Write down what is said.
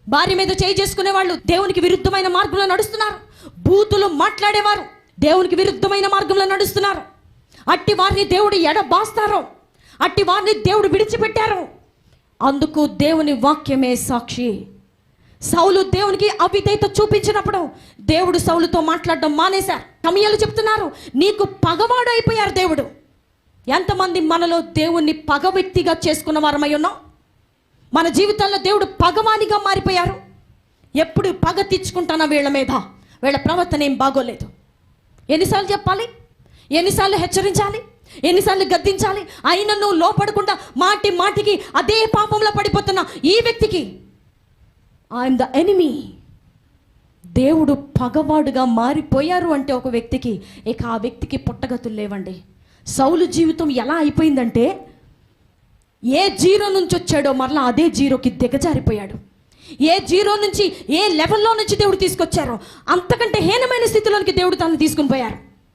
భార్య మీద చేయి చేసుకునే వాళ్ళు దేవునికి విరుద్ధమైన మార్గంలో నడుస్తున్నారు. బూతులు మాట్లాడేవారు దేవునికి విరుద్ధమైన మార్గంలో నడుస్తున్నారు. అట్టి వారిని దేవుడు ఎడబాస్తారు, అట్టి వారిని దేవుడు విడిచిపెట్టారు. అందుకు దేవుని వాక్యమే సాక్షి. సౌలు దేవునికి అవిధేయత చూపించినప్పుడు దేవుడు సౌలుతో మాట్లాడడం మానేశారు. సమయాలు చెప్తున్నారు, నీకు పగవాడు అయిపోయారు దేవుడు. ఎంతమంది మనలో దేవుణ్ణి పగ వ్యక్తిగా చేసుకున్న వారమై ఉన్నాం? మన జీవితాల్లో దేవుడు పగవానిగా మారిపోయారు. ఎప్పుడు పగ తీర్చుకుంటానా వీళ్ళ మీద, వీళ్ళ ప్రవర్తన ఏం బాగోలేదు. ఎన్నిసార్లు చెప్పాలి, ఎన్నిసార్లు హెచ్చరించాలి, ఎన్నిసార్లు గద్దించాలి, అయినా నువ్వు లోపడకుండా మాటి మాటికి అదే పాపంలో పడిపోతున్న ఈ వ్యక్తికి ఐఎమ్ ద ఎనిమీ. దేవుడు పగవాడుగా మారిపోయారు అంటే ఒక వ్యక్తికి, ఇక ఆ వ్యక్తికి పుట్టగతులు లేవండి. సౌలు జీవితం ఎలా అయిపోయిందంటే, ఏ జీరో నుంచి వచ్చాడో మరలా అదే జీరోకి దిగజారిపోయాడు. ఏ జీరో నుంచి, ఏ లెవెల్లో నుంచి దేవుడు తీసుకొచ్చారో అంతకంటే హీనమైన స్థితిలోనికి దేవుడు తను తీసుకుని పోయారు.